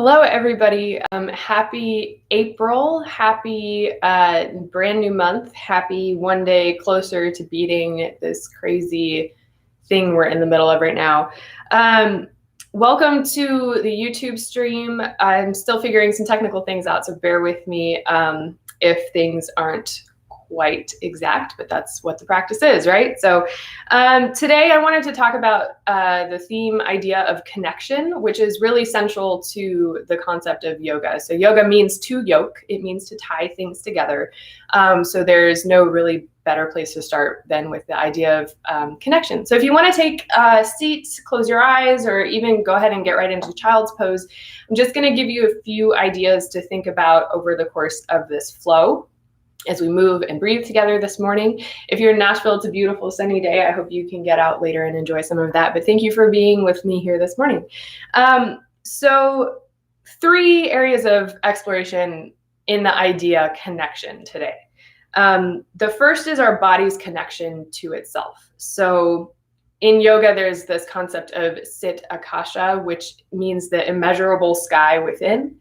Hello, everybody. Happy April. Happy brand new month. Happy one day closer to beating this crazy thing we're in the middle of right now. Welcome to the YouTube stream. I'm still figuring some technical things out, so bear with me if things aren't quite exact, but that's what the practice is, right? So today I wanted to talk about the theme idea of connection, which is really central to the concept of yoga. So yoga means to yoke. It means to tie things together. So there's no really better place to start than with the idea of connection. So if you want to take a seat, close your eyes, or even go ahead and get right into child's pose, I'm just going to give you a few ideas to think about over the course of this flow as we move and breathe together this morning. If you're in Nashville, it's a beautiful sunny day. I hope you can get out later and enjoy some of that. But thank you for being with me here this morning. So 3 areas of exploration in the idea connection today. The first is our body's connection to itself. So in yoga, there's this concept of sit akasha, which means the immeasurable sky within.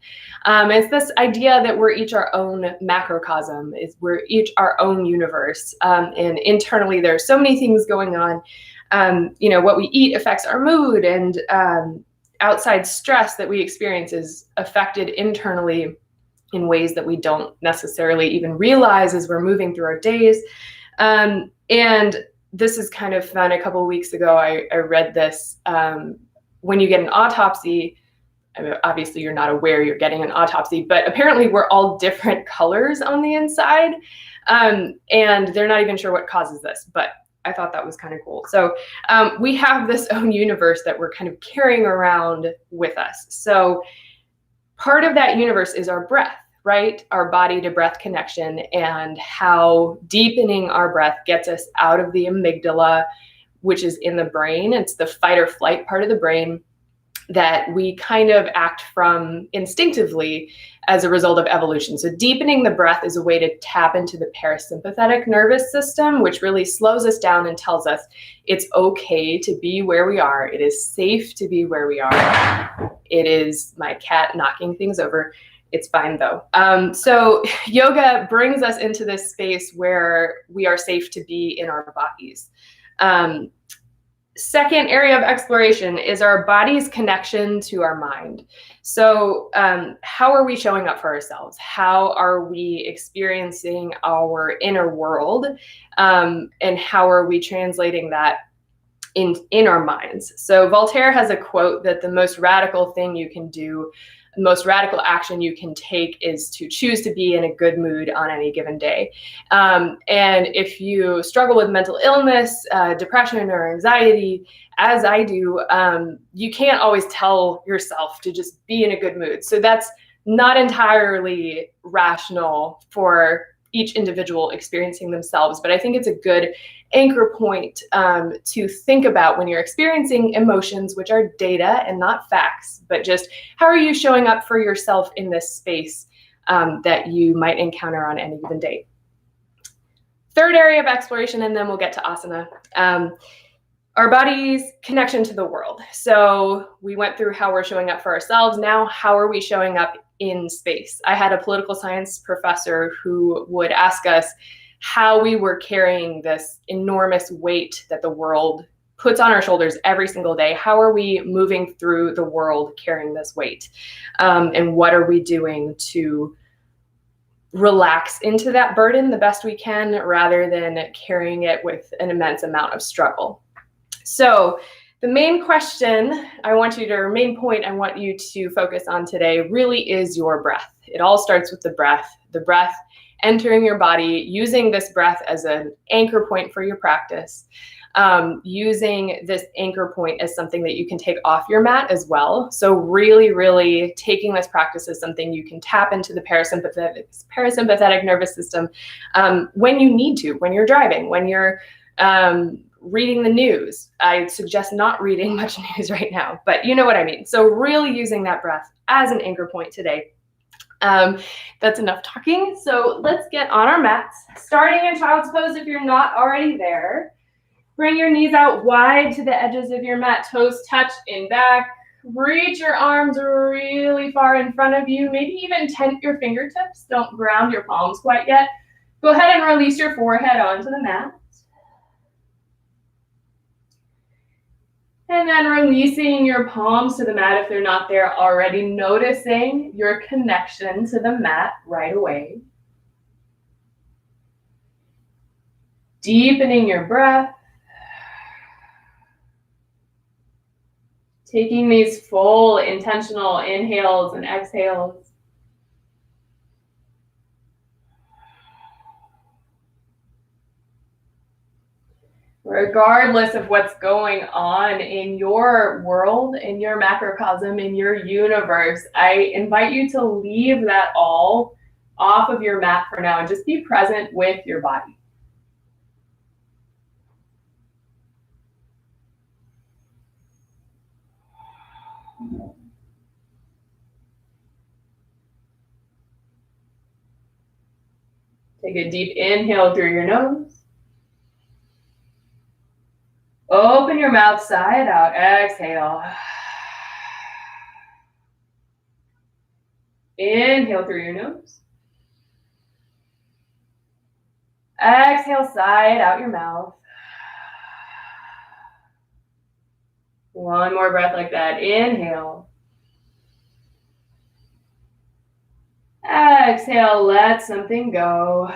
It's this idea that we're each our own macrocosm, we're each our own universe. And internally, there are so many things going on. What we eat affects our mood, and outside stress that we experience is affected internally in ways that we don't necessarily even realize as we're moving through our days. And this is kind of fun. A couple of weeks ago, I read this. When you get an autopsy, I mean, obviously you're not aware you're getting an autopsy, but apparently we're all different colors on the inside. And they're not even sure what causes this, but I thought that was kind of cool. So we have this own universe that we're kind of carrying around with us. So part of that universe is our breath, right? Our body to breath connection, and how deepening our breath gets us out of the amygdala, which is in the brain. It's the fight or flight part of the brain that we kind of act from instinctively as a result of evolution. So deepening the breath is a way to tap into the parasympathetic nervous system, which really slows us down and tells us it's okay to be where we are. It is safe to be where we are. It is my cat knocking things over. It's fine though. So yoga brings us into this space where we are safe to be in our bodies. Second area of exploration is our body's connection to our mind. So how are we showing up for ourselves? How are we experiencing our inner world? And how are we translating that in our minds? So Voltaire has a quote that the most radical thing you can do, the most radical action you can take, is to choose to be in a good mood on any given day. And if you struggle with mental illness, depression, or anxiety, as I do, you can't always tell yourself to just be in a good mood. So that's not entirely rational for each individual experiencing themselves, but I think it's a good anchor point to think about when you're experiencing emotions, which are data and not facts, but just how are you showing up for yourself in this space that you might encounter on any given day. Third area of exploration, and then we'll get to asana. Our body's connection to the world. So we went through how we're showing up for ourselves. Now, how are we showing up in space? I had a political science professor who would ask us how we were carrying this enormous weight that the world puts on our shoulders every single day. How are we moving through the world carrying this weight? And what are we doing to relax into that burden the best we can, rather than carrying it with an immense amount of struggle? So the main question I want you to focus on today really is your breath. It all starts with the breath entering your body, using this breath as an anchor point for your practice, using this anchor point as something that you can take off your mat as well. So really, really taking this practice as something you can tap into the parasympathetic nervous system when you need to, when you're driving, when you're reading the news. I suggest not reading much news right now, but you know what I mean. So really using that breath as an anchor point today. That's enough talking. So let's get on our mats, starting in child's pose if you're not already there. Bring your knees out wide to the edges of your mat, toes touch in back, Reach your arms really far in front of you. Maybe even tent your fingertips. Don't ground your palms quite yet. Go ahead and release your forehead onto the mat. And then releasing your palms to the mat if they're not there already. Noticing your connection to the mat right away. Deepening your breath. Taking these full intentional inhales and exhales. Regardless of what's going on in your world, in your macrocosm, in your universe, I invite you to leave that all off of your mat for now and just be present with your body. Take a deep inhale through your nose. Open your mouth side out. Exhale. Inhale through your nose. Exhale, side out your mouth. One more breath like that. Inhale. Exhale, let something go.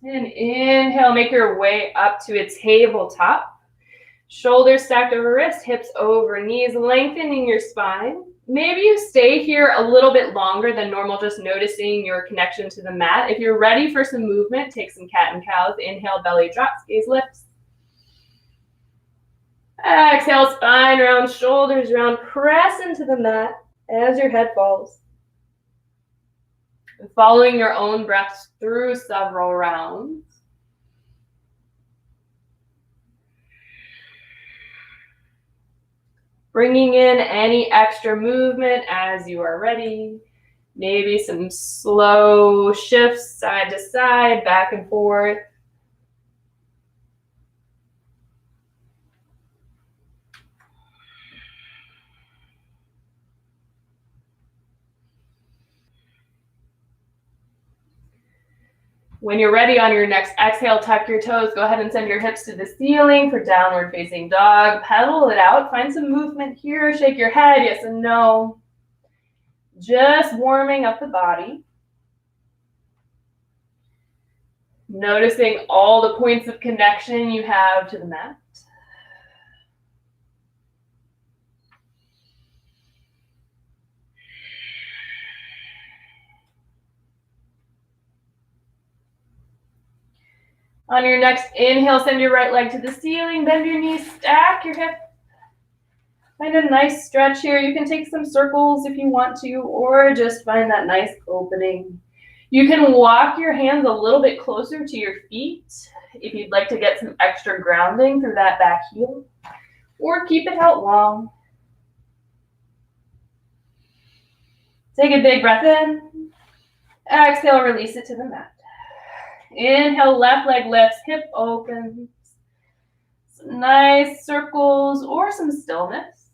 And inhale, make your way up to a tabletop. Shoulders stacked over wrists, hips over knees, lengthening your spine. Maybe you stay here a little bit longer than normal, just noticing your connection to the mat. If you're ready for some movement, take some cat and cows. Inhale, belly drops, gaze lifts. Exhale, spine round, shoulders round. Press into the mat as your head falls. Following your own breaths through several rounds. Bringing in any extra movement as you are ready. Maybe some slow shifts side to side, back and forth. When you're ready on your next exhale, tuck your toes. Go ahead and send your hips to the ceiling for downward facing dog. Pedal it out. Find some movement here. Shake your head, yes and no. Just warming up the body. Noticing all the points of connection you have to the mat. On your next inhale, send your right leg to the ceiling, bend your knees, stack your hip. Find a nice stretch here. You can take some circles if you want to, or just find that nice opening. You can walk your hands a little bit closer to your feet if you'd like to get some extra grounding through that back heel, or keep it out long. Take a big breath in. Exhale, release it to the mat. Inhale, left leg lifts, hip opens. Some nice circles or some stillness.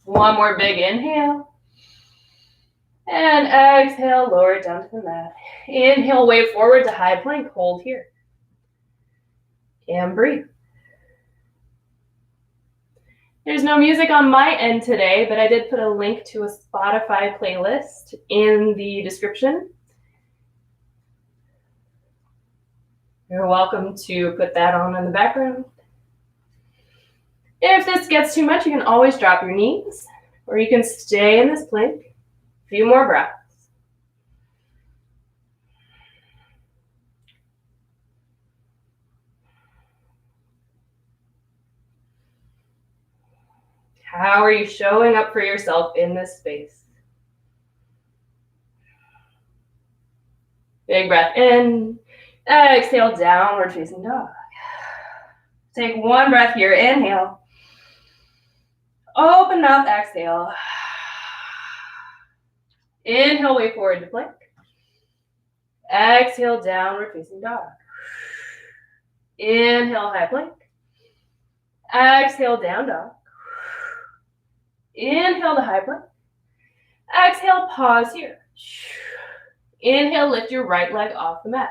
One more big inhale. And exhale, lower it down to the mat. Inhale, wave forward to high plank. Hold here. And breathe. There's no music on my end today, but I did put a link to a Spotify playlist in the description. You're welcome to put that on in the background. If this gets too much, you can always drop your knees, or you can stay in this plank. A few more breaths. How are you showing up for yourself in this space? Big breath in. Exhale, downward facing dog. Take one breath here. Inhale. Open mouth, exhale. Inhale, way forward to plank. Exhale, downward facing dog. Inhale, high plank. Exhale, down dog. Inhale to high plank. Exhale, pause here. Inhale, lift your right leg off the mat.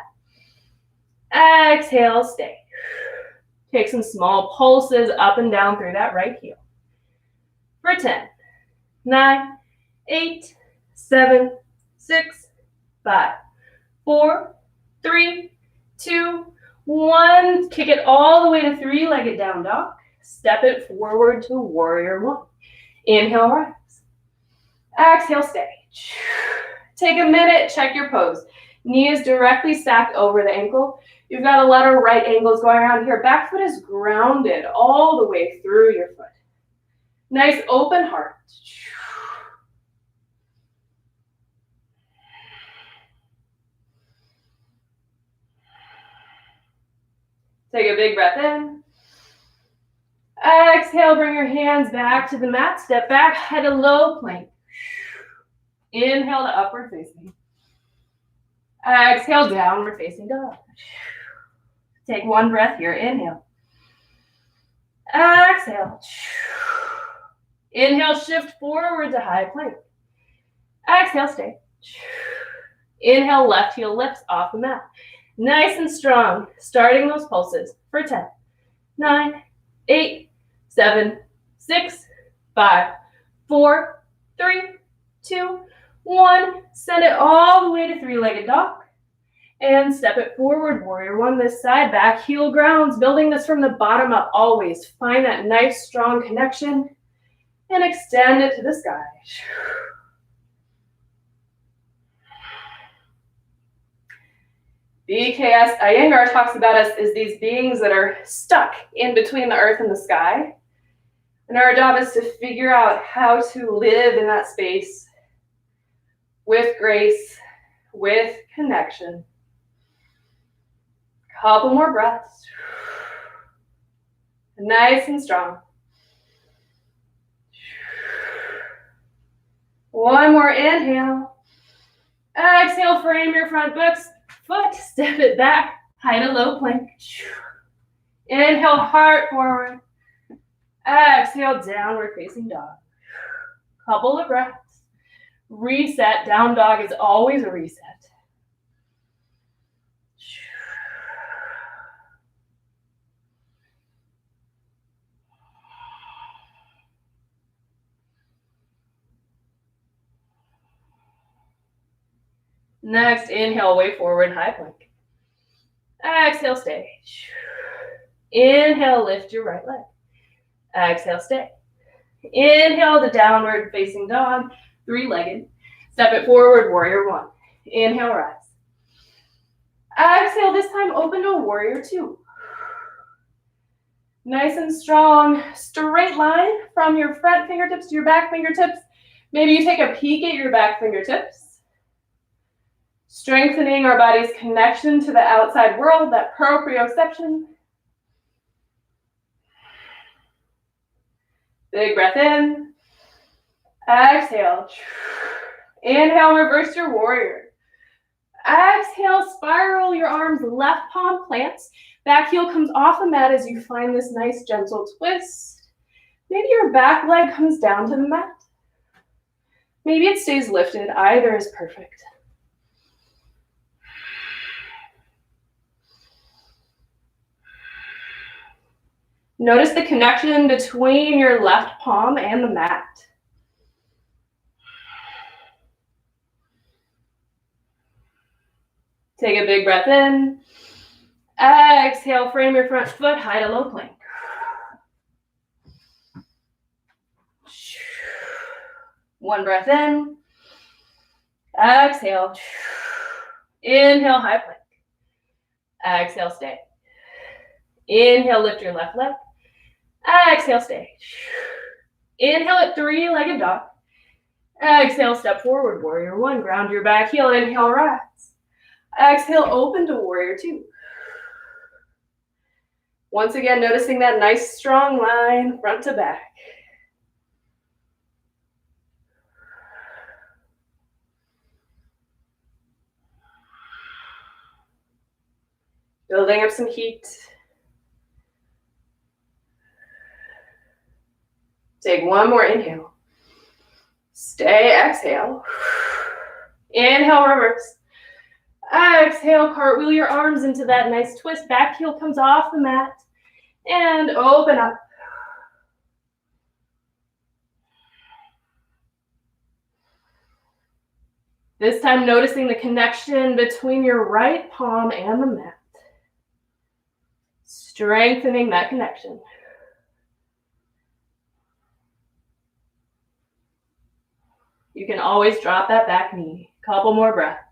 Exhale, stay. Take some small pulses up and down through that right heel. For 10, 9, 8, 7, 6, 5, 4, 3, 2, 1. Kick it all the way to three-legged down dog. Step it forward to warrior one. Inhale, rise. Exhale, stay. Take a minute, check your pose. Knee is directly stacked over the ankle. You've got a lot of right angles going around here. Back foot is grounded all the way through your foot. Nice open heart. Take a big breath in. Exhale, bring your hands back to the mat. Step back, head a low plank. Inhale to upward facing. Exhale, downward facing dog. Take one breath here. Inhale. Exhale. Inhale, shift forward to high plank. Exhale, stay. Inhale, left heel lifts off the mat. Nice and strong. Starting those pulses for 10, 9, 8, 7, 6, 5, 4, 3, 2, 1. Send it all the way to three-legged dog. And step it forward, warrior one this side. Back heel grounds. Building this from the bottom up always. Find that nice, strong connection. And extend it to the sky. BKS Iyengar talks about us as these beings that are stuck in between the earth and the sky. And our job is to figure out how to live in that space with grace, with connection. Couple more breaths. Nice and strong. One more inhale. Exhale, frame your front foot, step it back, high to low plank. Inhale, heart forward. Exhale, downward facing dog. Couple of breaths. Reset, down dog is always a reset. Next, inhale, way forward, high plank. Exhale, stay. Inhale, lift your right leg. Exhale, stay. Inhale to downward facing dog, three-legged. Step it forward, warrior one. Inhale, rise. Exhale, this time open to warrior two. Nice and strong, straight line from your front fingertips to your back fingertips. Maybe you take a peek at your back fingertips. Strengthening our body's connection to the outside world, that proprioception. Big breath in. Exhale. Inhale, reverse your warrior. Exhale, spiral your arms, left palm plants. Back heel comes off the mat as you find this nice gentle twist. Maybe your back leg comes down to the mat. Maybe it stays lifted. Either is perfect. Notice the connection between your left palm and the mat. Take a big breath in. Exhale, frame your front foot, high to low plank. One breath in. Exhale. Inhale, high plank. Exhale, stay. Inhale, lift your left leg. Exhale, stay. Inhale at three-legged dog. Exhale, step forward, warrior one. Ground your back heel. Inhale, rise. Exhale, open to warrior two. Once again, noticing that nice strong line, front to back. Building up some heat. Take one more inhale. Stay, exhale. Inhale, reverse. Exhale, cartwheel your arms into that nice twist. Back heel comes off the mat. And open up. This time noticing the connection between your right palm and the mat. Strengthening that connection. You can always drop that back knee. Couple more breaths.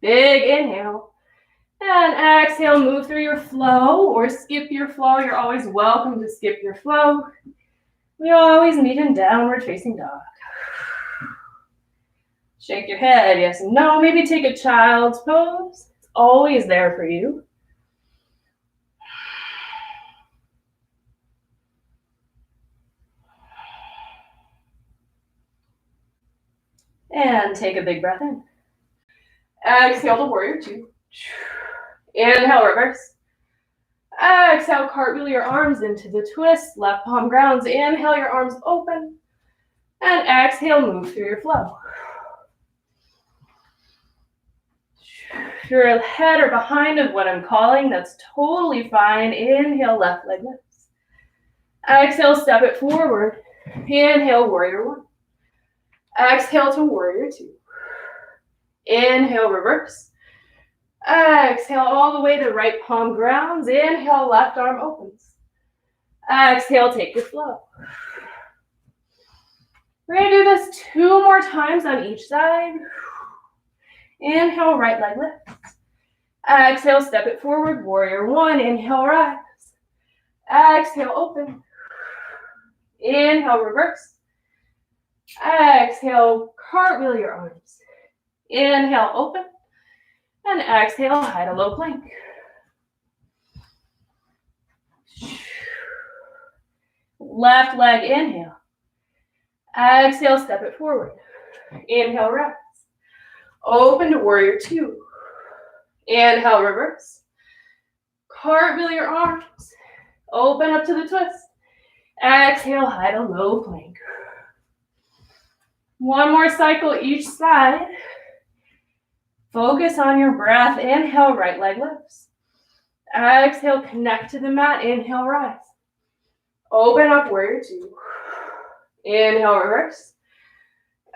Big inhale. And exhale, move through your flow or skip your flow. You're always welcome to skip your flow. We always meet in downward facing dog. Shake your head, yes and no. Maybe take a child's pose. It's always there for you. And take a big breath in. Exhale to warrior two. Inhale, reverse. Exhale, cartwheel your arms into the twist. Left palm grounds. Inhale, your arms open. And exhale, move through your flow. If you're ahead or behind of what I'm calling, that's totally fine. Inhale, left leg lifts. Exhale, step it forward. Inhale, warrior one. Exhale to warrior two. Inhale, reverse. Exhale all the way to right palm grounds. Inhale, left arm opens. Exhale, take your flow. We're going to do this 2 more times on each side. Inhale, right leg lifts. Exhale, step it forward. Warrior one. Inhale, rise. Exhale, open. Inhale, reverse. Exhale, cartwheel your arms. Inhale, open. And exhale, high to low plank. Left leg, inhale. Exhale, step it forward. Inhale, rise. Open to warrior two. Inhale, reverse. Cartwheel your arms. Open up to the twist. Exhale, high to low plank. One more cycle each side. Focus on your breath. Inhale, right leg lifts. Exhale, connect to the mat. Inhale, rise. Open up, warrior two. Inhale, reverse.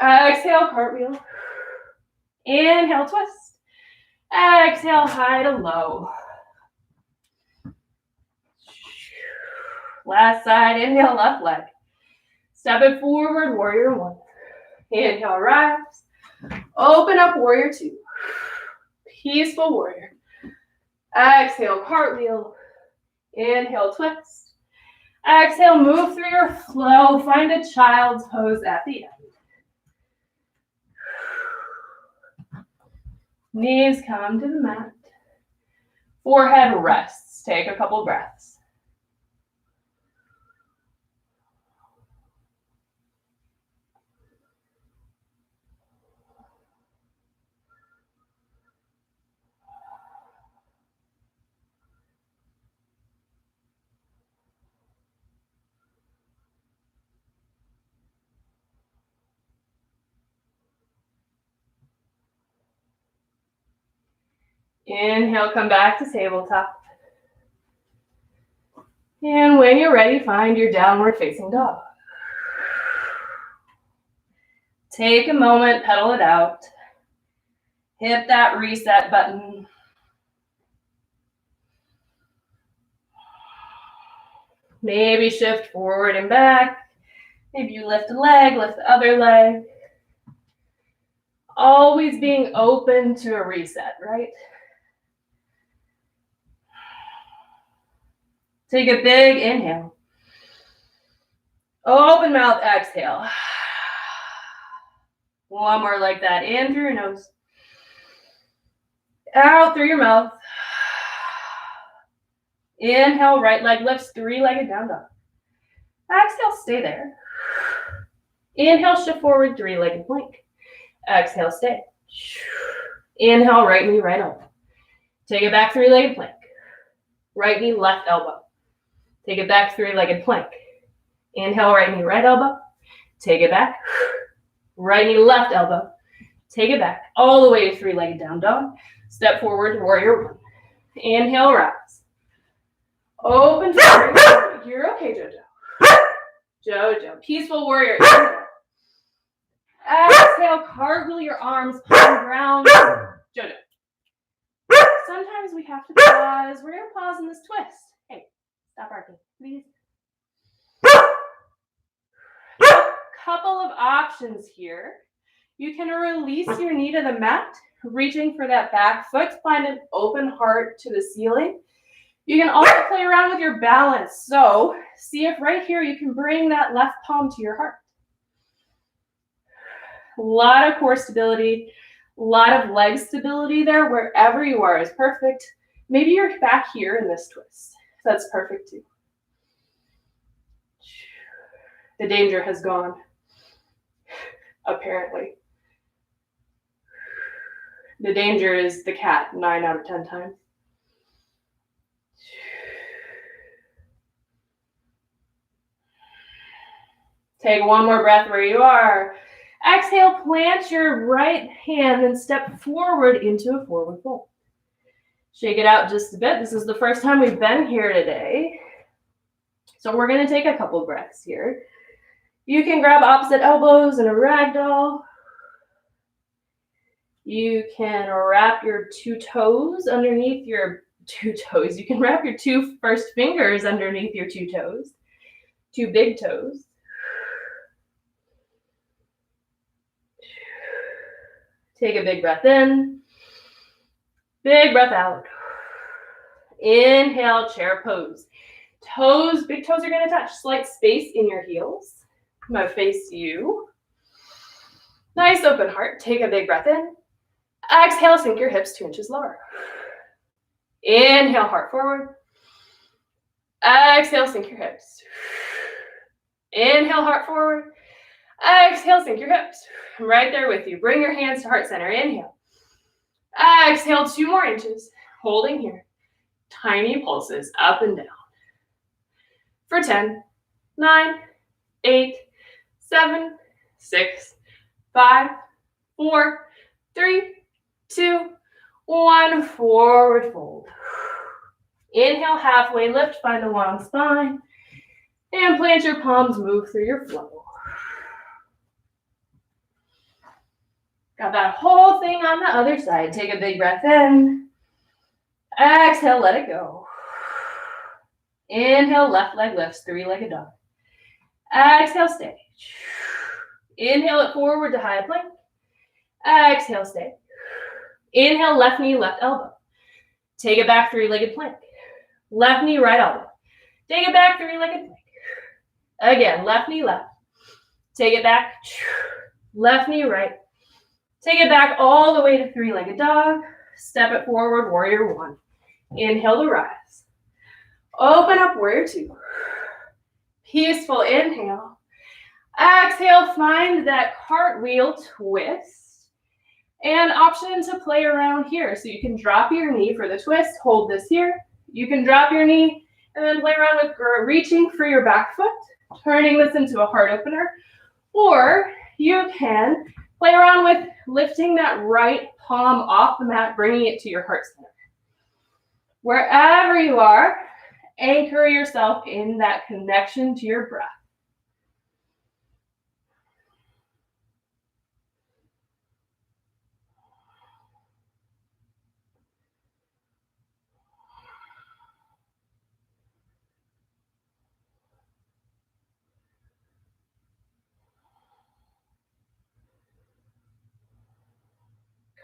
Exhale, cartwheel. Inhale, twist. Exhale, high to low. Last side, inhale, left leg. Step it forward, warrior one. Inhale, rise. Open up, warrior two. Peaceful warrior. Exhale, cartwheel. Inhale, twist. Exhale, move through your flow. Find a child's pose at the end. Knees come to the mat. Forehead rests. Take a couple breaths. Inhale, come back to tabletop. And when you're ready, find your downward facing dog. Take a moment, pedal it out. Hit that reset button. Maybe shift forward and back. Maybe you lift a leg, lift the other leg. Always being open to a reset, right? Take a big inhale. Open mouth, exhale. One more like that. In through your nose. Out through your mouth. Inhale, right leg lifts, 3-legged down dog. Exhale, stay there. Inhale, shift forward, three-legged plank. Exhale, stay. Inhale, right knee, right elbow. Take it back, three-legged plank. Right knee, left elbow. Take it back, three-legged plank. Inhale, right knee, right elbow. Take it back. Right knee, left elbow. Take it back all the way to three-legged down dog. Step forward, warrior one. Inhale, rise. Open to warrior. You're okay, Jojo. Jojo. Peaceful warrior. Inhale. Exhale, cartwheel your arms, palm ground. Jojo. Sometimes we have to pause. We're going to pause in this twist. Hey, stop barking, please. Couple of options here. You can release your knee to the mat, reaching for that back foot, find an open heart to the ceiling. You can also play around with your balance. So see if right here you can bring that left palm to your heart. A lot of core stability, a lot of leg stability there. Wherever you are is perfect. Maybe you're back here in this twist. That's perfect too. The danger has gone, apparently. The danger is the cat 9 out of 10 times. Take one more breath where you are. Exhale, plant your right hand and step forward into a forward fold. Shake it out just a bit. This is the first time we've been here today. So we're going to take a couple breaths here. You can grab opposite elbows in a ragdoll. You can wrap your two toes underneath your two toes. You can wrap your two first fingers underneath your two toes. Two big toes. Take a big breath in. Big breath out. Inhale, chair pose. Toes, big toes are going to touch. Slight space in your heels. I'm going to face you. Nice open heart. Take a big breath in. Exhale, sink your hips 2 inches lower. Inhale, heart forward. Exhale, sink your hips. Inhale, heart forward. Exhale, sink your hips. I'm right there with you. Bring your hands to heart center. Inhale. Exhale, 2 more inches. Holding here. Tiny pulses up and down. For 10, 9, 8, 7, 6, 5, 4, 3, 2, 1. Forward fold. Inhale, halfway lift. Find a long spine. And plant your palms. Move through your flow. Got that whole thing on the other side. Take a big breath in. Exhale, let it go. Inhale, left leg lifts, 3-legged dog. Exhale, stay. Inhale it forward to high plank. Exhale, stay. Inhale, left knee, left elbow. Take it back, 3-legged plank. Left knee, right elbow. Take it back, 3-legged plank. Again, left knee, left. Take it back. Left knee, right. Take it back all the way to 3-legged dog. Step it forward, warrior one. Inhale to rise. Open up, warrior two. Peaceful inhale. Exhale, find that cartwheel twist. And option to play around here. So you can drop your knee for the twist, hold this here. You can drop your knee and then play around with reaching for your back foot, turning this into a heart opener. Or you can play around with lifting that right palm off the mat, bringing it to your heart center. Wherever you are, anchor yourself in that connection to your breath.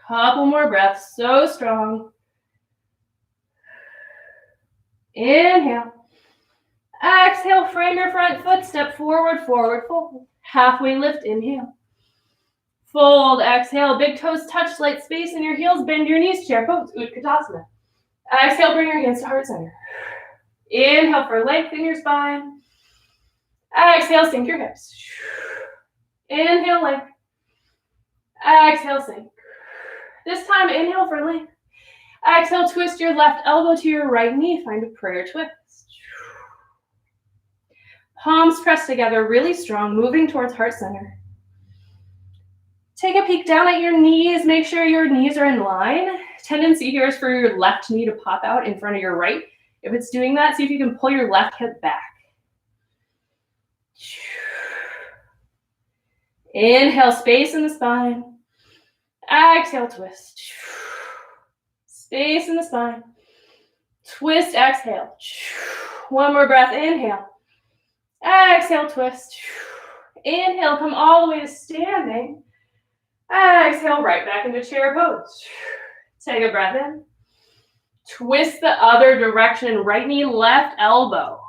Couple more breaths, so strong. Inhale. Exhale, frame your front foot, step forward, forward fold. Halfway lift, inhale. Fold, exhale, big toes touch, slight space in your heels, bend your knees, chair pose, Utkatasana. Exhale, bring your hands to heart center. Inhale for length in your spine. Exhale, sink your hips. Inhale, length. Exhale, sink. This time, inhale for length. Exhale, twist your left elbow to your right knee. Find a prayer twist. Palms pressed together, really strong, moving towards heart center. Take a peek down at your knees. Make sure your knees are in line. Tendency here is for your left knee to pop out in front of your right. If it's doing that, see if you can pull your left hip back. Inhale, space in the spine. Exhale, twist. Space in the spine. Twist, exhale. One more breath, inhale. Exhale, twist. Inhale, come all the way to standing. Exhale, right back into chair pose. Take a breath in. Twist the other direction, right knee, left elbow.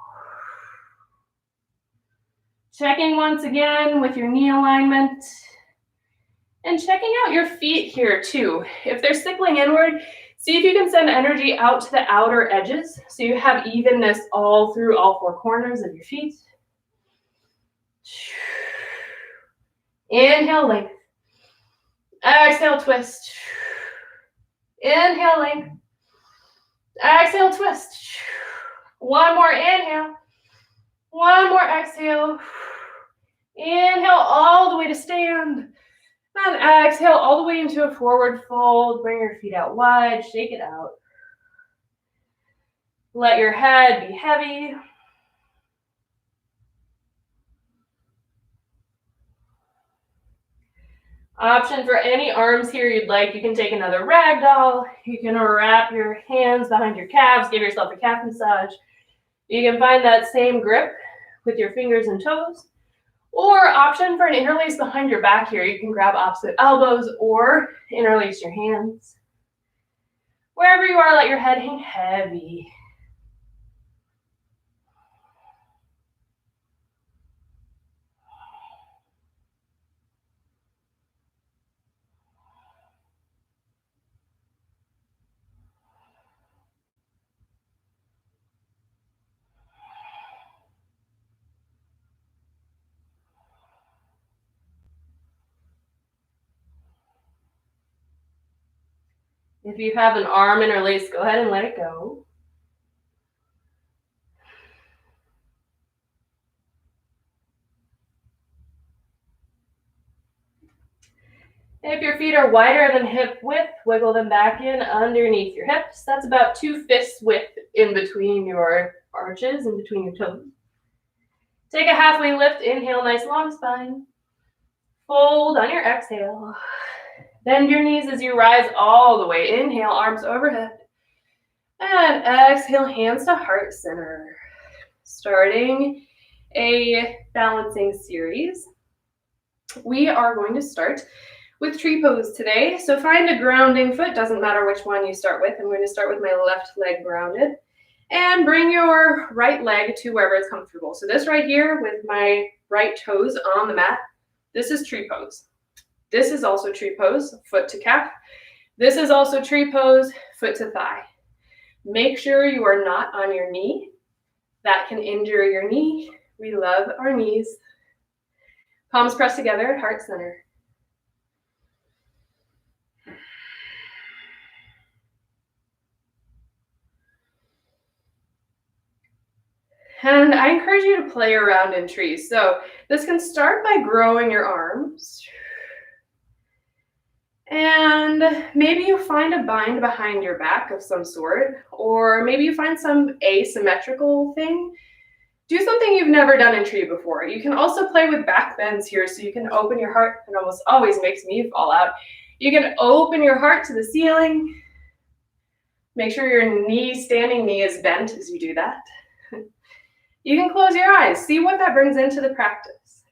Checking once again with your knee alignment. And checking out your feet here too. If they're sickling inward, see if you can send energy out to the outer edges so you have evenness all through all four corners of your feet. Inhale, length. Exhale, twist. Inhale, length. Exhale, twist. One more inhale. One more exhale. Inhale all the way to stand. And exhale all the way into a forward fold. Bring your feet out wide. Shake it out. Let your head be heavy. Option for any arms here you'd like. You can take another ragdoll. You can wrap your hands behind your calves. Give yourself a calf massage. You can find that same grip with your fingers and toes. Or option for an interlace behind your back here. You can grab opposite elbows or interlace your hands. Wherever you are, let your head hang heavy. If you have an arm interlaced, go ahead and let it go. If your feet are wider than hip width, wiggle them back in underneath your hips. That's about 2 fists width in between your arches, in between your toes. Take a halfway lift. Inhale, nice long spine. Fold on your exhale. Bend your knees as you rise all the way. Inhale, arms overhead. And exhale, hands to heart center. Starting a balancing series. We are going to start with tree pose today. So find a grounding foot. Doesn't matter which one you start with. I'm going to start with my left leg grounded. And bring your right leg to wherever it's comfortable. So this right here with my right toes on the mat, this is tree pose. This is also tree pose, foot to calf. This is also tree pose, foot to thigh. Make sure you are not on your knee. That can injure your knee. We love our knees. Palms pressed together at heart center. And I encourage you to play around in trees. So this can start by growing your arms. And maybe you find a bind behind your back of some sort, or maybe you find some asymmetrical thing. Do something you've never done in tree before. You can also play with back bends here, so you can open your heart. It almost always makes me fall out. You can open your heart to the ceiling. Make sure your standing knee is bent as you do that. You can close your eyes. See what that brings into the practice.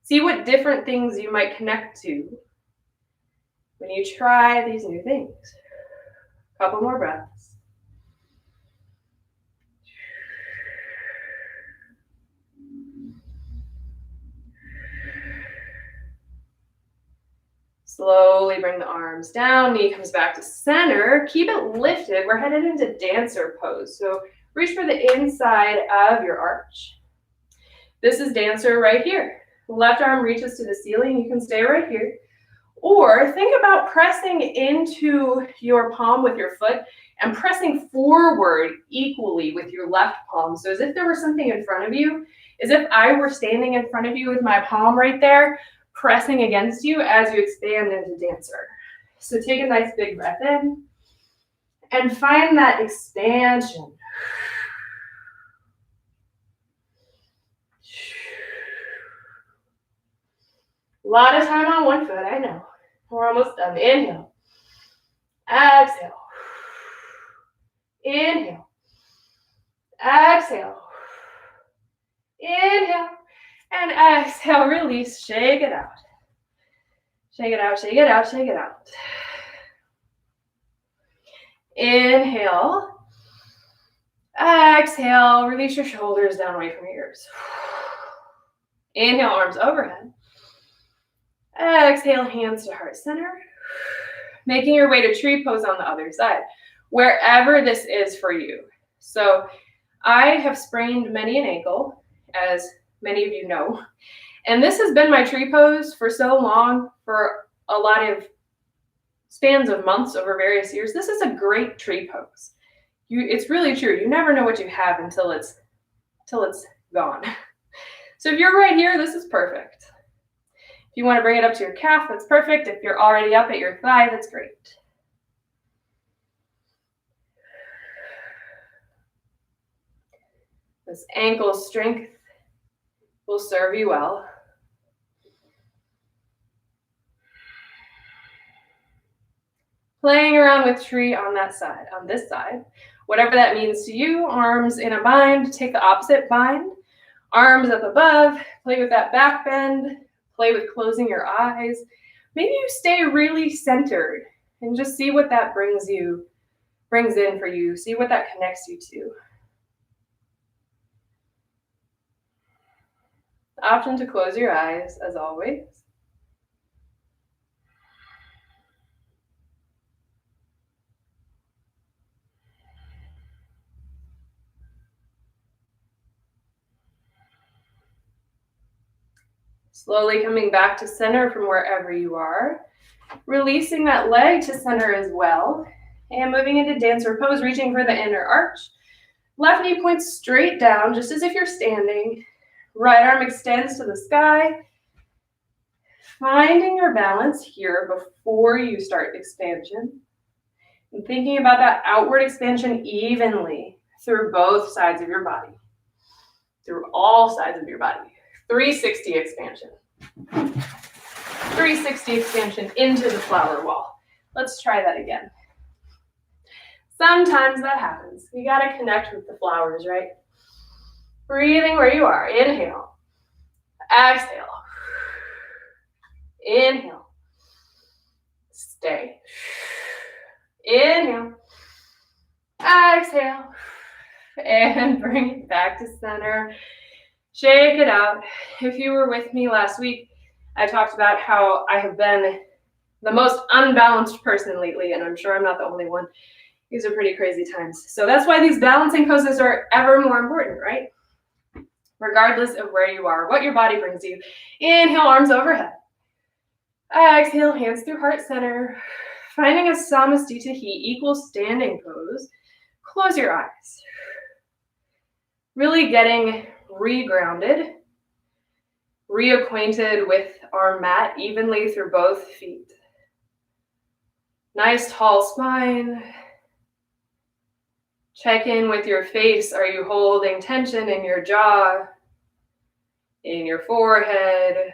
See what different things you might connect to when you try these new things. A couple more breaths. Slowly bring the arms down. Knee comes back to center. Keep it lifted. We're headed into dancer pose. So reach for the inside of your arch. This is dancer right here. Left arm reaches to the ceiling. You can stay right here. Or think about pressing into your palm with your foot and pressing forward equally with your left palm. So as if there were something in front of you, as if I were standing in front of you with my palm right there, pressing against you as you expand into dancer. So take a nice big breath in and find that expansion. A lot of time on one foot, I know. We're almost done. Inhale. Exhale. Inhale. Exhale. Inhale. And exhale. Release. Shake it out. Shake it out, shake it out, shake it out. Inhale. Exhale. Release your shoulders down away from your ears. Inhale, arms overhead. Exhale, hands to heart center. Making your way to tree pose on the other side, wherever this is for you. So I have sprained many an ankle, as many of you know, and this has been my tree pose for so long, for a lot of spans of months over various years. This is a great tree pose. It's really true. You never know what you have until it's gone. So if you're right here, this is perfect. If you want to bring it up to your calf, that's perfect. If you're already up at your thigh, that's great. This ankle strength will serve you well. Playing around with tree on that side, on this side. Whatever that means to you, arms in a bind, take the opposite bind. Arms up above, play with that back bend, play with closing your eyes. Maybe you stay really centered and just see what that brings in for you. See what that connects you to. The option to close your eyes, as always. Slowly coming back to center from wherever you are. Releasing that leg to center as well. And moving into dancer pose, reaching for the inner arch. Left knee points straight down, just as if you're standing. Right arm extends to the sky. Finding your balance here before you start expansion. And thinking about that outward expansion evenly through both sides of your body. Through all sides of your body. 360 expansion. 360 expansion into the flower wall. Let's try that again. Sometimes that happens. You got to connect with the flowers, right? Breathing where you are. Inhale. Exhale. Inhale. Stay. Inhale. Exhale. And bring it back to center. Shake it out. If you were with me last week, I talked about how I have been the most unbalanced person lately, and I'm sure I'm not the only one. These are pretty crazy times. So that's why these balancing poses are ever more important, right? Regardless of where you are, what your body brings you. Inhale, arms overhead. Exhale, hands through heart center. Finding a Samasthita equal standing pose. Close your eyes. Really getting re-grounded, reacquainted with our mat evenly through both feet. Nice tall spine. Check in with your face. Are you holding tension in your jaw, in your forehead?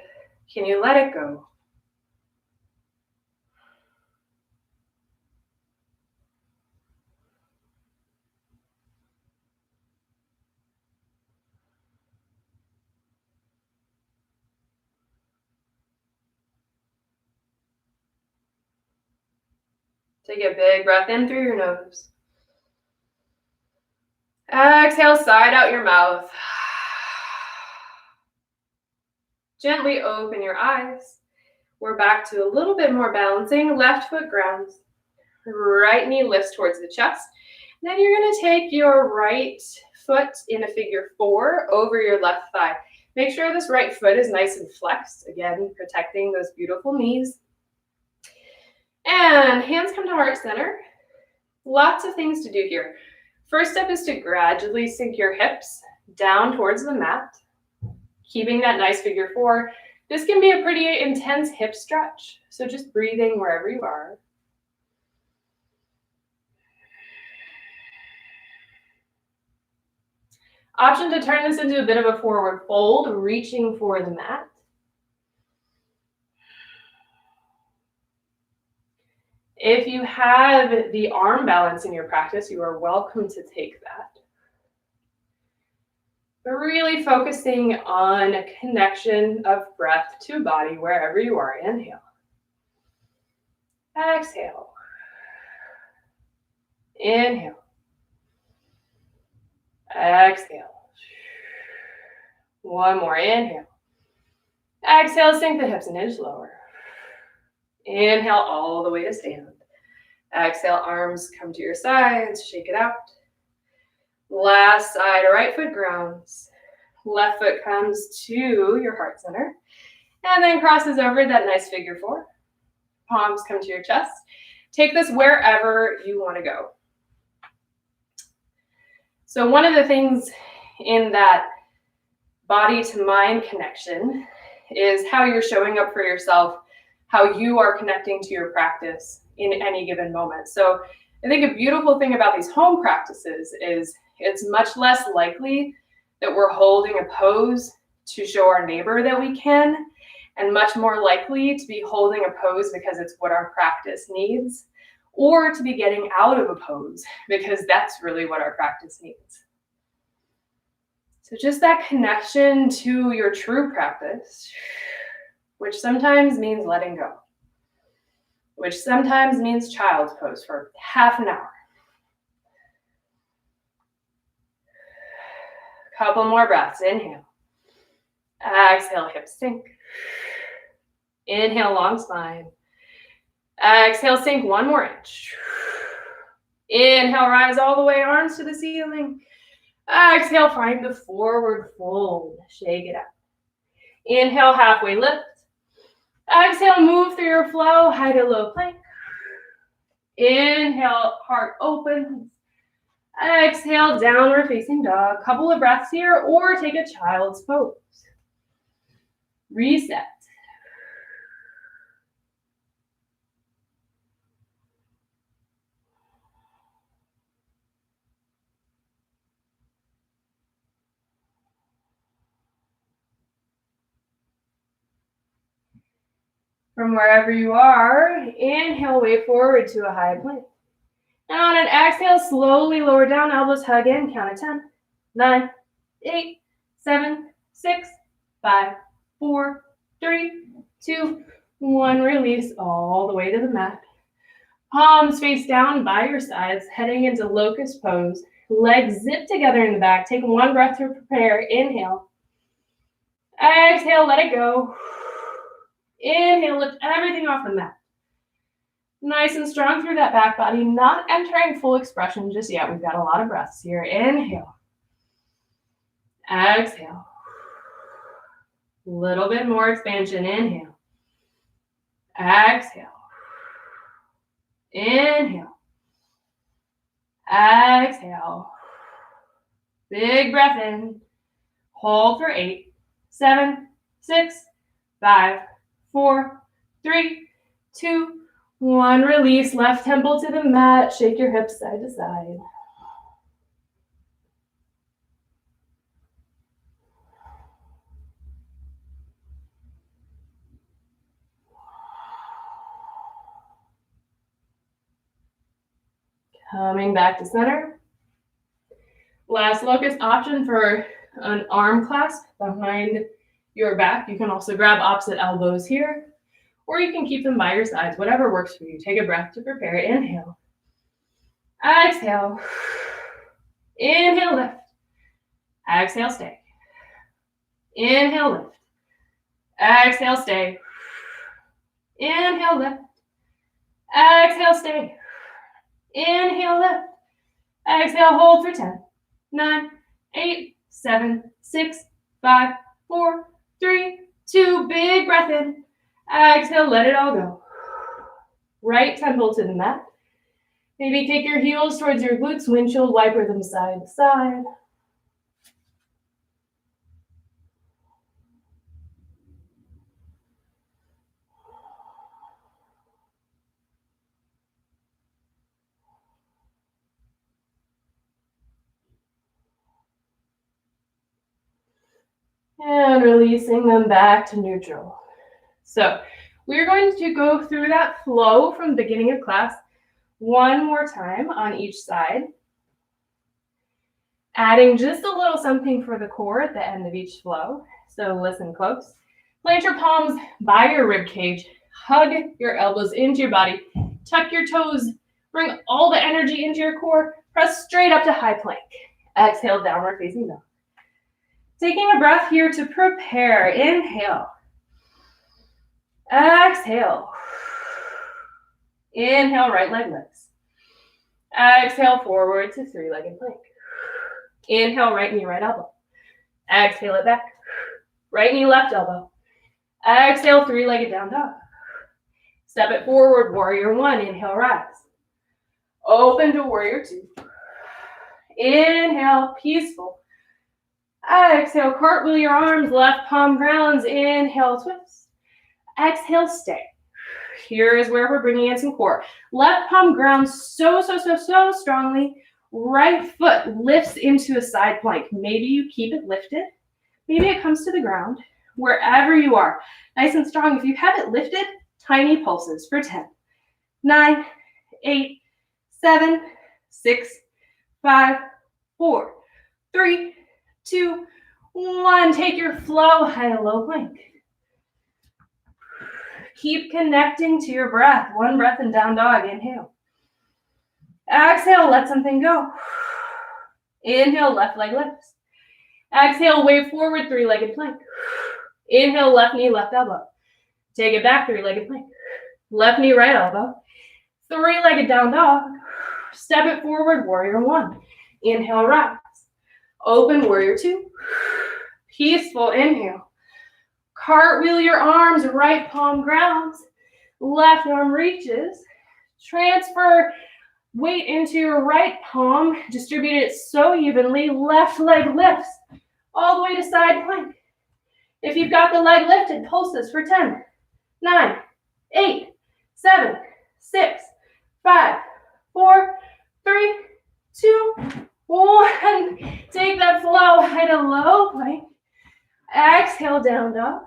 Can you let it go? Take a big breath in through your nose. Exhale, side out your mouth. Gently open your eyes. We're back to a little bit more balancing. Left foot grounds. Right knee lifts towards the chest. Then you're going to take your right foot in a figure 4 over your left thigh. Make sure this right foot is nice and flexed, again, protecting those beautiful knees. And hands come to heart center. Lots of things to do here. First step is to gradually sink your hips down towards the mat, keeping that nice figure four. This can be a pretty intense hip stretch, so just breathing wherever you are. Option to turn this into a bit of a forward fold, reaching for the mat. If you have the arm balance in your practice, you are welcome to take that. But really focusing on a connection of breath to body wherever you are. Inhale. Exhale. Inhale. Exhale. One more. Inhale. Exhale, sink the hips an inch lower. Inhale all the way to stand. Exhale, arms come to your sides, shake it out. Last side, right foot grounds. Left foot comes to your heart center and then crosses over that nice figure four. Palms come to your chest. Take this wherever you want to go. So one of the things in that body to mind connection is how you're showing up for yourself, how you are connecting to your practice in any given moment. So I think a beautiful thing about these home practices is it's much less likely that we're holding a pose to show our neighbor that we can, and much more likely to be holding a pose because it's what our practice needs, or to be getting out of a pose because that's really what our practice needs. So just that connection to your true practice, which sometimes means letting go, which sometimes means child's pose for half an hour. Couple more breaths. Inhale. Exhale, hips sink. Inhale, long spine. Exhale, sink one more inch. Inhale, rise all the way, arms to the ceiling. Exhale, find the forward fold. Shake it out. Inhale, halfway lift. Exhale, move through your flow, high to low plank. Inhale, heart opens. Exhale, downward facing dog. Couple of breaths here, or take a child's pose. Reset. From wherever you are, inhale, way forward to a high plank. And on an exhale, slowly lower down, elbows hug in, count to 10, 9, 8, 7, 6, 5, 4, 3, 2, 1. Release all the way to the mat. Palms face down by your sides, heading into locust pose. Legs zip together in the back. Take one breath to prepare. Inhale. Exhale, let it go. Inhale, lift everything off the mat. Nice and strong through that back body, not entering full expression just yet. We've got a lot of breaths here. Inhale. Exhale. A little bit more expansion. Inhale. Exhale. Inhale. Exhale. Big breath in. Hold for 8, 7, 6, 5, 4, 3, 2, 1. Release. Left temple to the mat. Shake your hips side to side. Coming back to center. Last locust option for an arm clasp behind your back. You can also grab opposite elbows here, or you can keep them by your sides, whatever works for you. Take a breath to prepare. Inhale. Exhale. Inhale, lift. Exhale, stay. Inhale, lift. Exhale, stay. Inhale, lift. Exhale, stay. Inhale, lift. Exhale, hold for 10, 9, 8, 7, 6, 5, 4, 3, 2, big breath in. Exhale, let it all go. Right temple to the mat. Maybe kick your heels towards your glutes, windshield wiper them side to side. And releasing them back to neutral. So we're going to go through that flow from the beginning of class one more time on each side, adding just a little something for the core at the end of each flow. So listen close. Plant your palms by your rib cage. Hug your elbows into your body. Tuck your toes. Bring all the energy into your core. Press straight up to high plank. Exhale, downward facing dog. Taking a breath here to prepare. Inhale. Exhale. Inhale, right leg lifts. Exhale, forward to three-legged plank. Inhale, right knee, right elbow. Exhale it back. Right knee, left elbow. Exhale, three-legged down dog. Step it forward, warrior one. Inhale, rise. Open to warrior two. Inhale, peaceful. Exhale, cartwheel your arms, left palm grounds. Inhale, twist. Exhale, stay. Here is where we're bringing in some core. Left palm grounds so strongly. Right foot lifts into a side plank. Maybe you keep it lifted. Maybe it comes to the ground. Wherever you are, nice and strong. If you have it lifted, tiny pulses for 10, 9, 8, 7, 6, 5, 4, 3, 2, 1. Take your flow, high to low plank. Keep connecting to your breath. One breath in down dog. Inhale. Exhale, let something go. Inhale, left leg lifts. Exhale, wave forward, three-legged plank. Inhale, left knee, left elbow. Take it back, three-legged plank. Left knee, right elbow. Three-legged down dog. Step it forward, warrior one. Inhale, rise. Open, warrior two. Peaceful, inhale. Cartwheel your arms, right palm grounds. Left arm reaches. Transfer weight into your right palm. Distribute it so evenly. Left leg lifts all the way to side plank. If you've got the leg lifted, pulse this for 10, 9, 8, 7, 6, 5, 4, 3, 2, 1. Take that flow high to low plank. Exhale, down dog.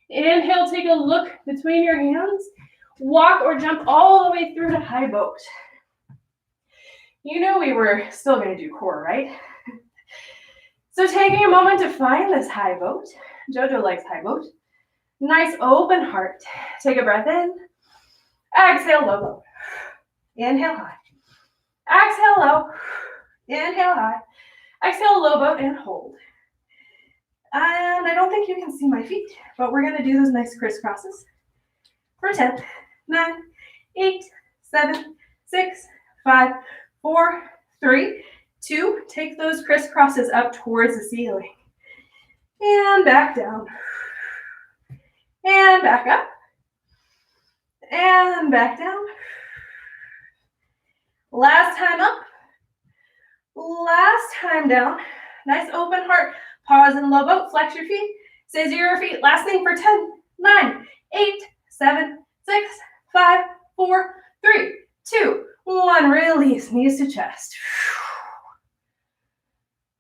Inhale, take a look between your hands. Walk or jump all the way through to high boat. You knew we were still going to do core, right? So taking a moment to find this high boat. Jojo likes high boat. Nice open heart. Take a breath in. Exhale, low boat. Inhale, high. Exhale, low. Inhale, high. Exhale, low boat, and hold. And I don't think you can see my feet, but we're going to do those nice crisscrosses for 10, 9, 8, 7, 6, 5, 4, 3, 2. Take those crisscrosses up towards the ceiling. And back down. And back up. And back down. Last time up. Last time down. Nice open heart. Pause in low boat. Flex your feet. Stay 0 feet. Last thing for 10, 9, 8, 7, 6, 5, 4, 3, 2, 1. Release. Knees to chest.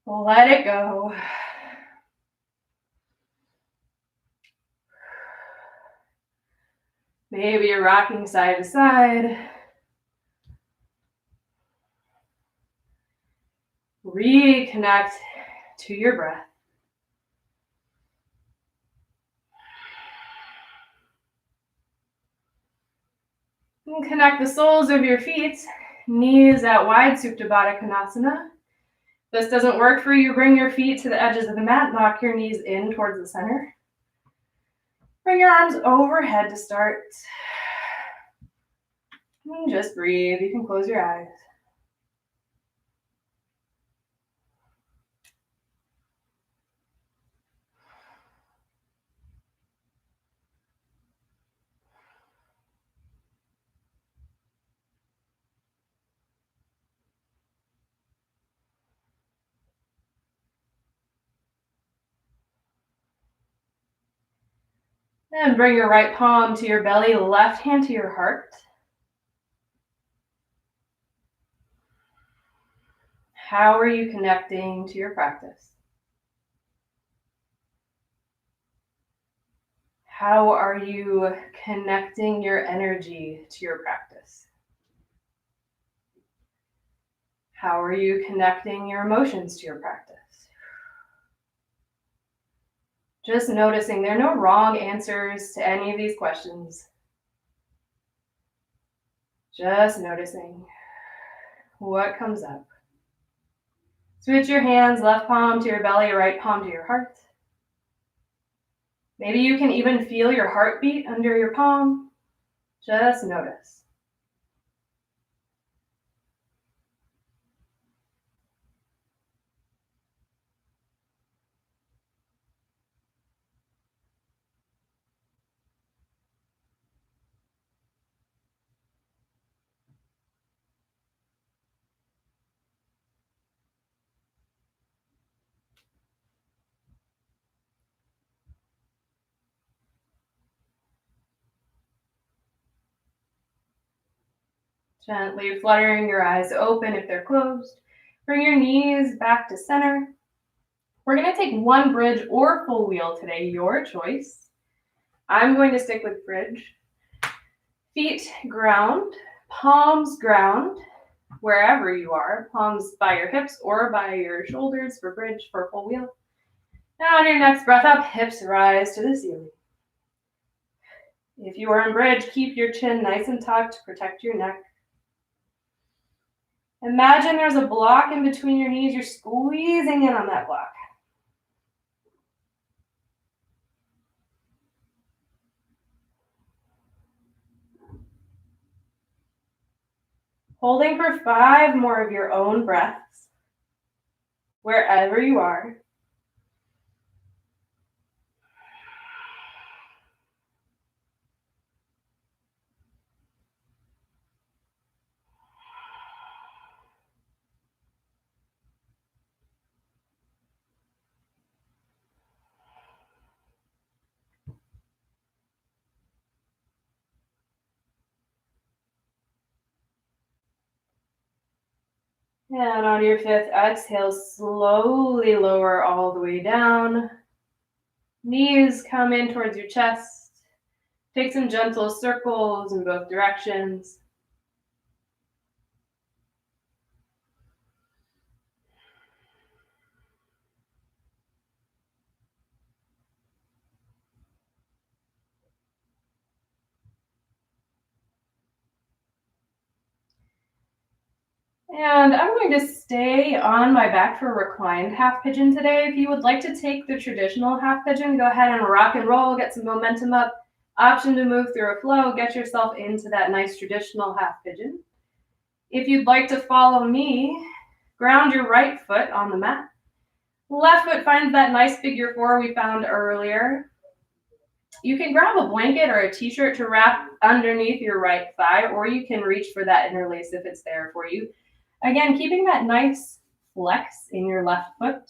Let it go. Maybe you're rocking side to side. Reconnect to your breath. And connect the soles of your feet, knees out wide, Supta Baddha Konasana. If this doesn't work for you, bring your feet to the edges of the mat, knock your knees in towards the center. Bring your arms overhead to start. And just breathe. You can close your eyes. And bring your right palm to your belly, left hand to your heart. How are you connecting to your practice? How are you connecting your energy to your practice? How are you connecting your emotions to your practice? Just noticing there are no wrong answers to any of these questions. Just noticing what comes up. Switch your hands, left palm to your belly, right palm to your heart. Maybe you can even feel your heartbeat under your palm. Just notice. Gently fluttering your eyes open if they're closed. Bring your knees back to center. We're going to take one bridge or full wheel today, your choice. I'm going to stick with bridge. Feet ground, palms ground, wherever you are. Palms by your hips or by your shoulders for bridge, for full wheel. Now on your next breath up, hips rise to the ceiling. If you are in bridge, keep your chin nice and tucked, protect your neck. Imagine there's a block in between your knees. You're squeezing in on that block. Holding for 5 more of your own breaths, wherever you are. And on your 5th exhale, slowly lower all the way down. Knees come in towards your chest. Take some gentle circles in both directions. And I'm going to stay on my back for a reclined half pigeon today. If you would like to take the traditional half pigeon, go ahead and rock and roll, get some momentum up. Option to move through a flow, get yourself into that nice traditional half pigeon. If you'd like to follow me, ground your right foot on the mat. Left foot finds that nice figure 4 we found earlier. You can grab a blanket or a t-shirt to wrap underneath your right thigh, or you can reach for that interlace if it's there for you. Again, keeping that nice flex in your left foot.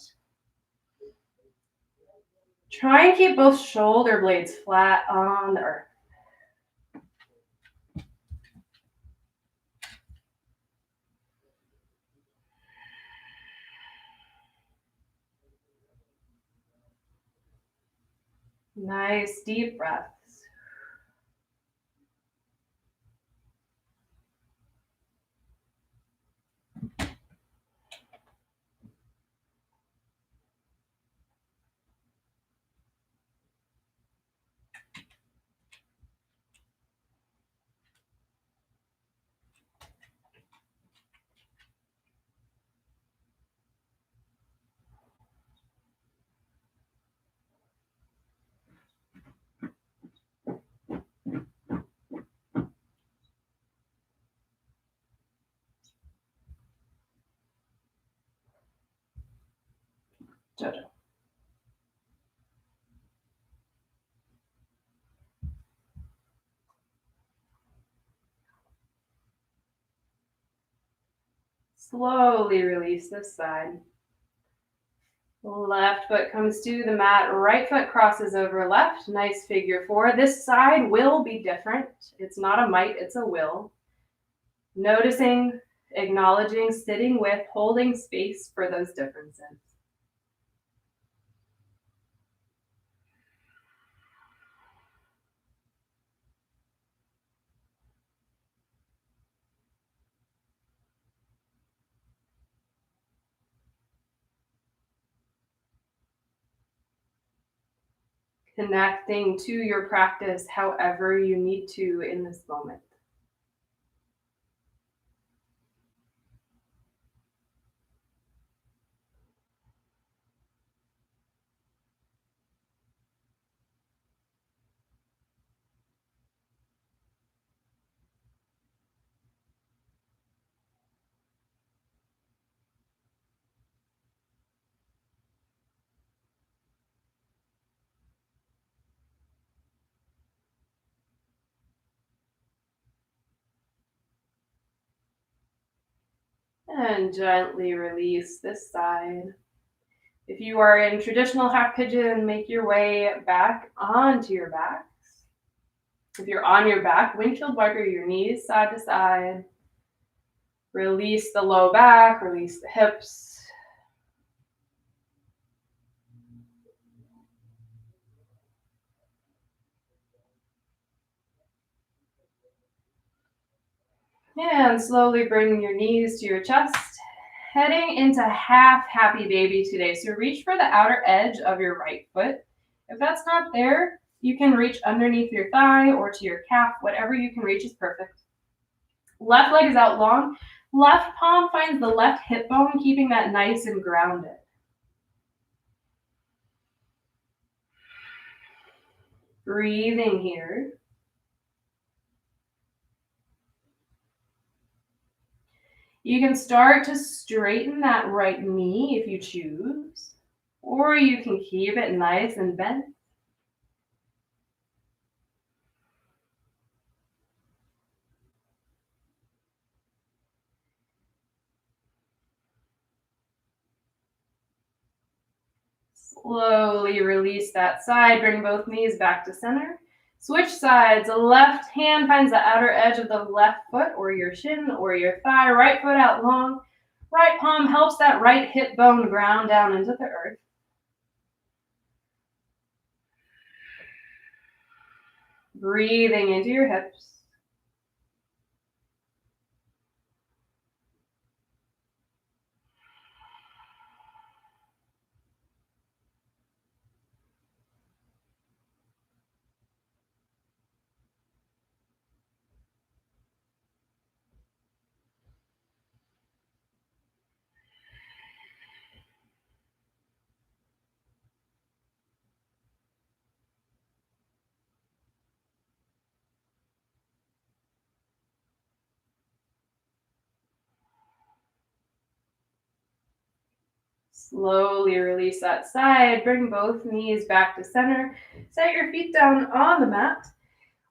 Try and keep both shoulder blades flat on the earth. Nice deep breaths. Jojo. Slowly release this side. Left foot comes to the mat, right foot crosses over left. Nice figure four. This side will be different. It's not a might, it's a will. Noticing, acknowledging, sitting with, holding space for those differences. Connecting to your practice however you need to in this moment. And gently release this side. If you are in traditional half pigeon, make your way back onto your backs. If you're on your back, windshield wiper your knees side to side. Release the low back, release the hips. And slowly bring your knees to your chest. Heading into half happy baby today. So reach for the outer edge of your right foot. If that's not there, you can reach underneath your thigh or to your calf. Whatever you can reach is perfect. Left leg is out long. Left palm finds the left hip bone, keeping that nice and grounded. Breathing here. You can start to straighten that right knee if you choose, or you can keep it nice and bent. Slowly release that side, bring both knees back to center. Switch sides, left hand finds the outer edge of the left foot or your shin or your thigh, right foot out long. Right palm helps that right hip bone ground down into the earth. Breathing into your hips. Slowly release that side, bring both knees back to center. Set your feet down on the mat.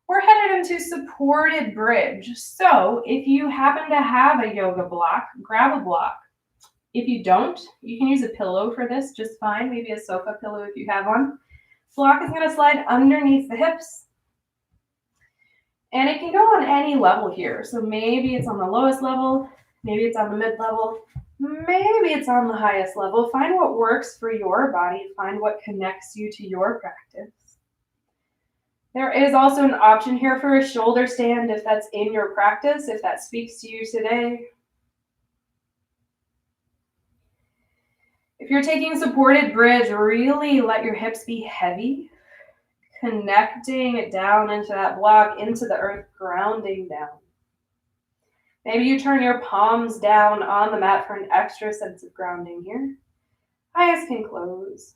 We're headed into supported bridge. So if you happen to have a yoga block, grab a block. If you don't, you can use a pillow for this just fine, maybe a sofa pillow if you have one. Block is going to slide underneath the hips. And it can go on any level here. So maybe it's on the lowest level, maybe it's on the mid level, maybe it's on the highest level. Find what works for your body, find what connects you to your practice. There is also an option here for a shoulder stand if that's in your practice, if that speaks to you today. If you're taking supported bridge, really let your hips be heavy, connecting it down into that block, into the earth, grounding down. Maybe you turn your palms down on the mat for an extra sense of grounding here. Eyes can close.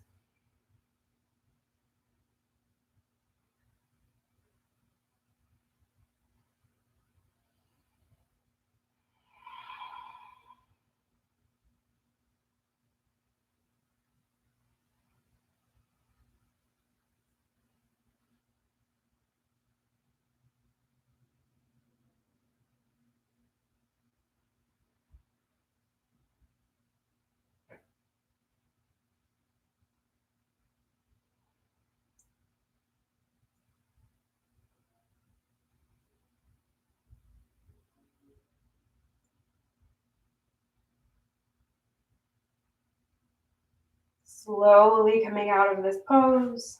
Slowly coming out of this pose.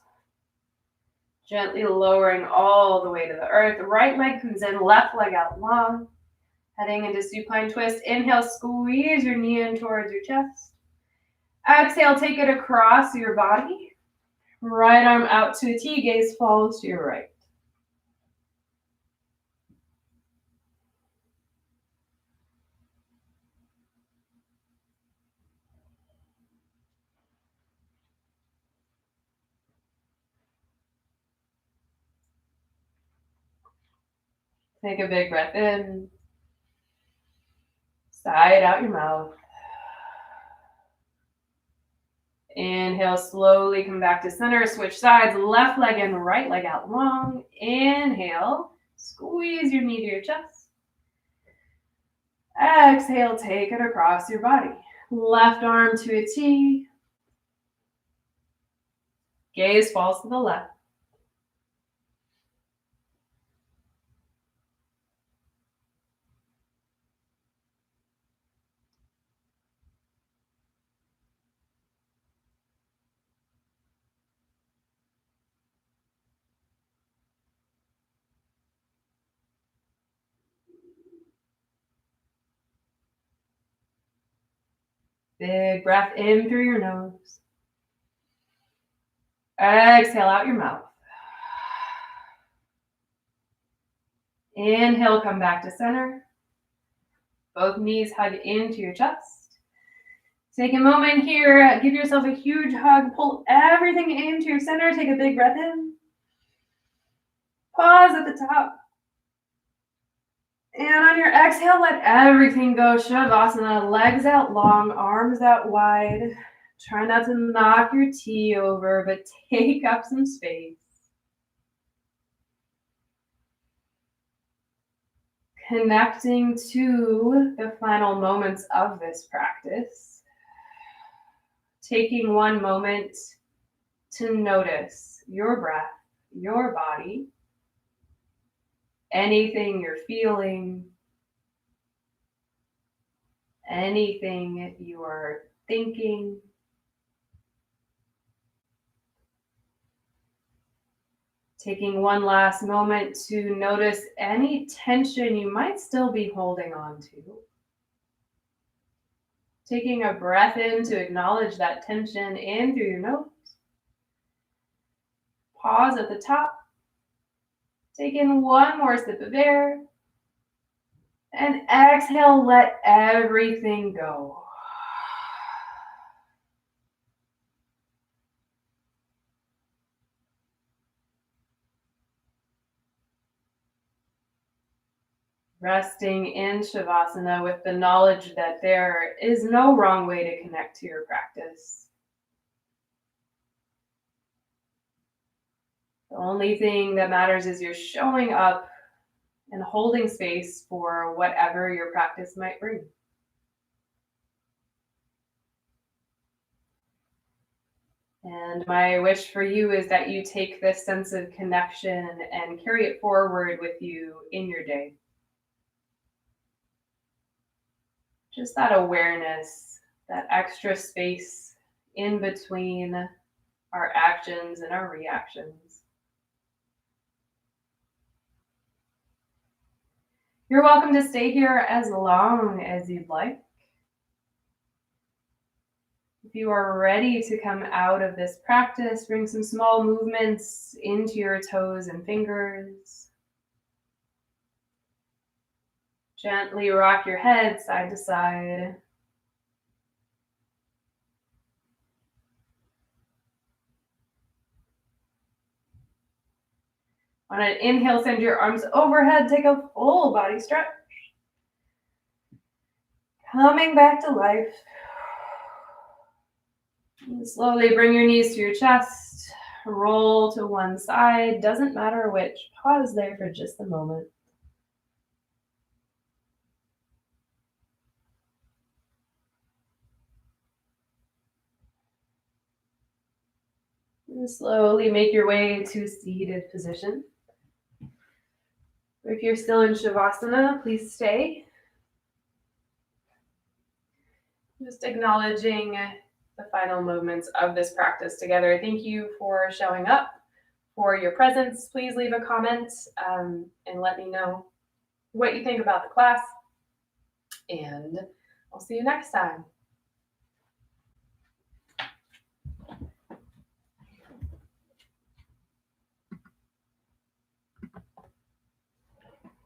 Gently lowering all the way to the earth. Right leg comes in, left leg out long. Heading into supine twist. Inhale, squeeze your knee in towards your chest. Exhale, take it across your body. Right arm out to a T, gaze falls to your right. Take a big breath in. Side out your mouth. Inhale, slowly come back to center. Switch sides, left leg in, right leg out long. Inhale, squeeze your knee to your chest. Exhale, take it across your body. Left arm to a T. Gaze falls to the left. Big breath in through your nose. Exhale out your mouth. Inhale, come back to center. Both knees hug into your chest. Take a moment here, give yourself a huge hug, pull everything into your center, take a big breath in. Pause at the top. And on your exhale, let everything go. Shavasana, legs out long, arms out wide. Try not to knock your T over, but take up some space. Connecting to the final moments of this practice. Taking one moment to notice your breath, your body, anything you're feeling, anything you are thinking. Taking one last moment to notice any tension you might still be holding on to. Taking a breath in to acknowledge that tension in through your nose. Pause at the top. Take in one more sip of air. And exhale, let everything go. Resting in Shavasana with the knowledge that there is no wrong way to connect to your practice. The only thing that matters is you're showing up and holding space for whatever your practice might bring. And my wish for you is that you take this sense of connection and carry it forward with you in your day. Just that awareness, that extra space in between our actions and our reactions. You're welcome to stay here as long as you'd like. If you are ready to come out of this practice, bring some small movements into your toes and fingers. Gently rock your head side to side. On an inhale, send your arms overhead. Take a full body stretch. Coming back to life. And slowly bring your knees to your chest. Roll to one side. Doesn't matter which. Pause there for just a moment. And slowly make your way to seated position. If you're still in Shavasana, please stay. Just acknowledging the final moments of this practice together. Thank you for showing up, for your presence. Please leave a comment and let me know what you think about the class. And I'll see you next time.